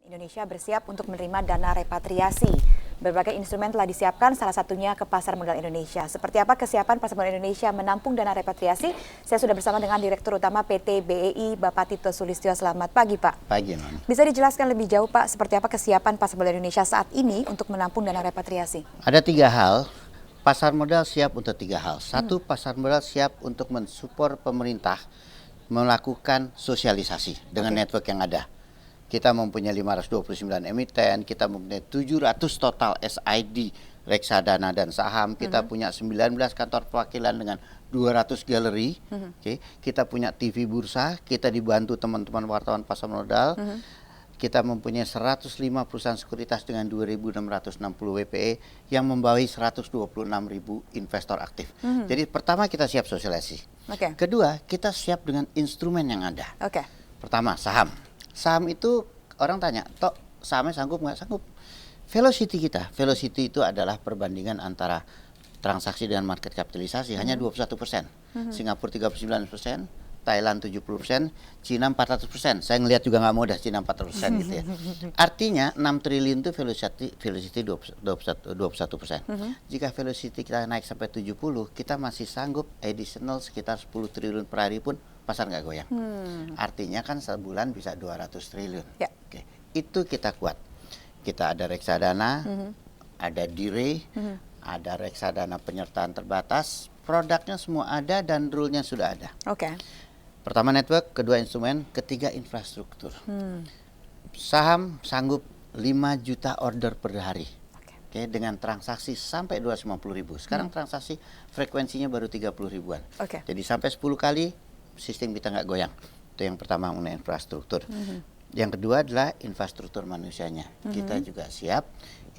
Indonesia bersiap untuk menerima dana repatriasi. Berbagai instrumen telah disiapkan, salah satunya ke Pasar Modal Indonesia. Seperti apa kesiapan Pasar Modal Indonesia menampung dana repatriasi? Saya sudah bersama dengan Direktur Utama PT BEI, Bapak Tito Sulistyo. Selamat pagi, Pak. Pagi, Non. Bisa dijelaskan lebih jauh, Pak, seperti apa kesiapan Pasar Modal Indonesia saat ini untuk menampung dana repatriasi? Ada 3 hal. Pasar modal siap untuk 3 hal. Satu, pasar modal siap untuk mensupport pemerintah melakukan sosialisasi dengan network yang ada. Kita mempunyai 529 emiten, kita mempunyai 700 total SID, reksadana dan saham. Kita punya 19 kantor perwakilan dengan 200 galeri. Kita punya TV bursa, kita dibantu teman-teman wartawan pasar modal. Kita mempunyai 105 perusahaan sekuritas dengan 2.660 WPE yang membawahi 126.000 investor aktif. Jadi pertama kita siap sosialisasi. Kedua, kita siap dengan instrumen yang ada. Pertama, saham. Saham itu orang tanya, Tok, sahamnya sanggup nggak? Sanggup. Velocity kita, velocity itu adalah perbandingan antara transaksi dengan market kapitalisasi hanya 21%. Singapura 39%, Thailand 70%, Cina 400%. Saya ngelihat juga nggak mudah Cina 400% gitu ya. Artinya 6 triliun itu velocity 21%. Jika velocity kita naik sampai 70, kita masih sanggup additional sekitar 10 triliun per hari pun pasar nggak goyang. Artinya kan sebulan bisa 200 triliun. Oke. Itu kita kuat. Kita ada reksadana, ada dire, ada reksadana penyertaan terbatas, produknya semua ada dan rule-nya sudah ada. Pertama network, kedua instrumen, ketiga infrastruktur. Saham sanggup 5 juta order per hari. Dengan transaksi sampai 250.000. Sekarang transaksi frekuensinya baru 30 ribuan. Jadi sampai 10 kali sistem kita nggak goyang. Itu yang pertama mengenai infrastruktur. Yang kedua adalah infrastruktur manusianya. Kita juga siap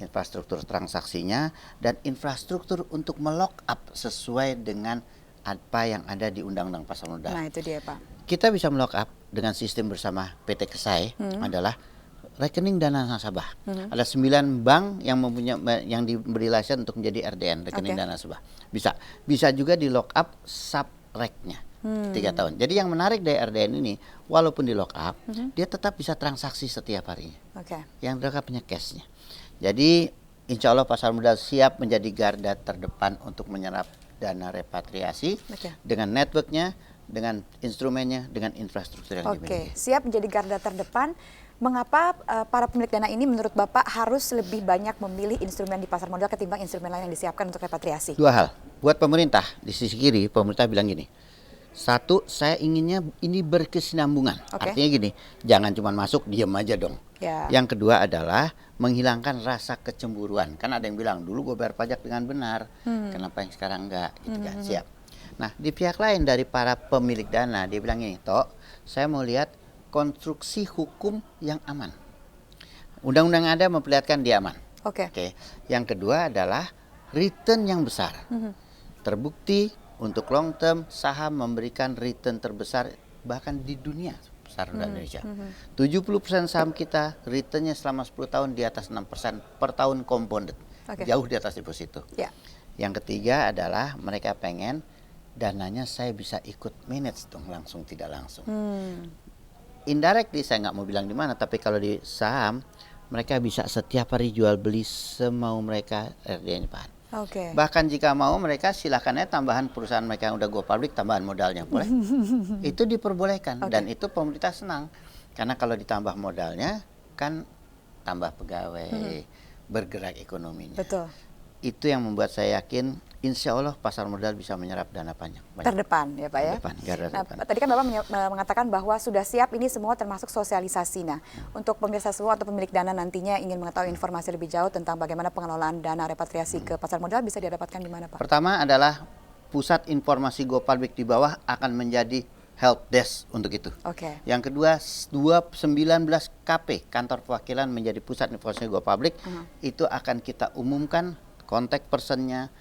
infrastruktur transaksinya dan infrastruktur untuk melock up sesuai dengan apa yang ada di Undang-Undang Pasar Modal. Nah, itu dia, Pak. Kita bisa melock up dengan sistem bersama PT Kesai adalah rekening dana nasabah. Ada 9 bank yang yang diberi lisensi untuk menjadi RDN, rekening dana nasabah. Bisa juga di lock up sub-rek-nya. 3 tahun. Jadi yang menarik dari RDN ini, walaupun di lock up, dia tetap bisa transaksi setiap harinya. Yang mereka punya cash-nya. Jadi insya Allah pasar modal siap menjadi garda terdepan untuk menyerap dana repatriasi dengan networknya, dengan instrumennya, dengan infrastruktur yang dimiliki. Siap menjadi garda terdepan. Mengapa para pemilik dana ini menurut Bapak harus lebih banyak memilih instrumen di pasar modal ketimbang instrumen lain yang disiapkan untuk repatriasi? 2 hal. Buat pemerintah, di sisi kiri, pemerintah bilang gini. 1, saya inginnya ini berkesinambungan. Artinya gini, jangan cuma masuk, diem aja dong. Yang kedua adalah menghilangkan rasa kecemburuan. Kan ada yang bilang, dulu gue bayar pajak dengan benar, kenapa yang sekarang enggak? Gitu kan, siap. Nah, di pihak lain dari para pemilik dana, dia bilang gini, Tok, saya mau lihat konstruksi hukum yang aman. Undang-undang yang ada memperlihatkan dia aman. Yang kedua adalah return yang besar. Terbukti untuk long term, saham memberikan return terbesar bahkan di dunia pasar modal Indonesia. 70% saham kita returnnya selama 10 tahun di atas 6% per tahun compounded. Jauh di atas deposito. Yang ketiga adalah mereka pengen dananya saya bisa ikut manage dong, langsung tidak langsung. Indirectly saya nggak mau bilang di mana, tapi kalau di saham mereka bisa setiap hari jual beli semau mereka RDN Pak. Bahkan jika mau mereka silakannya tambahan perusahaan mereka yang udah go public, tambahan modalnya boleh. Itu diperbolehkan dan itu pemerintah senang. Karena kalau ditambah modalnya kan tambah pegawai, bergerak ekonominya. Itu yang membuat saya yakin insya Allah pasar modal bisa menyerap dana banyak. Terdepan ya Pak ya. Tadi kan Bapak mengatakan bahwa sudah siap ini semua termasuk sosialisasi. Nah, untuk pemirsa semua atau pemilik dana nantinya ingin mengetahui informasi lebih jauh tentang bagaimana pengelolaan dana repatriasi ke pasar modal bisa didapatkan di mana Pak? Pertama adalah pusat informasi go public di bawah akan menjadi help desk untuk itu. Yang kedua, 19 KP, kantor perwakilan menjadi pusat informasi go public, itu akan kita umumkan kontak personnya,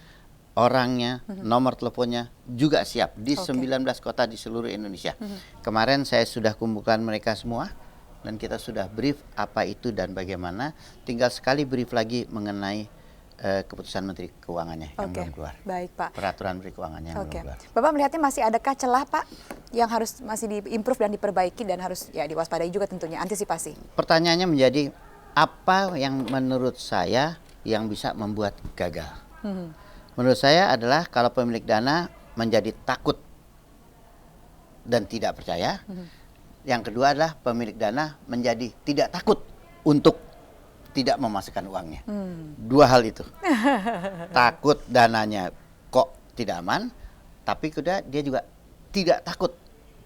orangnya, nomor teleponnya juga siap di 19 kota di seluruh Indonesia. Kemarin saya sudah kumpulkan mereka semua dan kita sudah brief apa itu dan bagaimana. Tinggal sekali brief lagi mengenai keputusan Menteri Keuangannya yang belum keluar. Baik Pak. Peraturan Menteri Keuangannya yang belum keluar. Bapak melihatnya masih adakah celah Pak yang harus masih diimprove dan diperbaiki dan harus ya diwaspadai juga tentunya antisipasi? Pertanyaannya menjadi apa yang menurut saya yang bisa membuat gagal? Menurut saya adalah kalau pemilik dana menjadi takut dan tidak percaya. Yang kedua adalah pemilik dana menjadi tidak takut untuk tidak memasukkan uangnya. Dua hal itu. Takut dananya kok tidak aman, tapi kedua dia juga tidak takut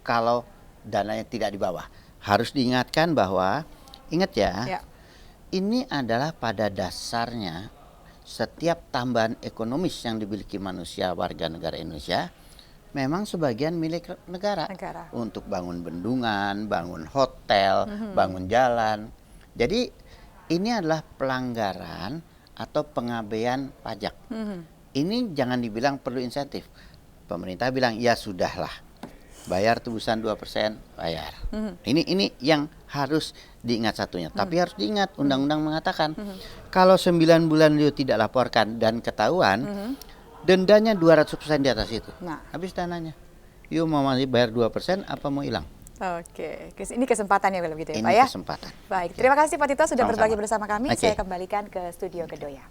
kalau dananya tidak di bawah. Harus diingatkan bahwa, ingat ya, ini adalah pada dasarnya setiap tambahan ekonomis yang dimiliki manusia warga negara Indonesia memang sebagian milik negara. Untuk bangun bendungan, bangun hotel, bangun jalan. Jadi ini adalah pelanggaran atau pengabaian pajak. Ini jangan dibilang perlu insentif. Pemerintah bilang ya sudahlah, bayar tebusan 2%, bayar. Ini yang harus diingat satunya. Tapi harus diingat undang-undang mengatakan kalau 9 bulan dia tidak laporkan dan ketahuan, dendanya 200% di atas itu. Habis dananya. Yuk mau masih bayar 2% apa mau hilang? Oke, ini kesempatannya begitu ya Pak ya? Ini kesempatan. Baik, terima kasih Pak Tito sudah berbagi bersama kami. Saya kembalikan ke studio Kedoya.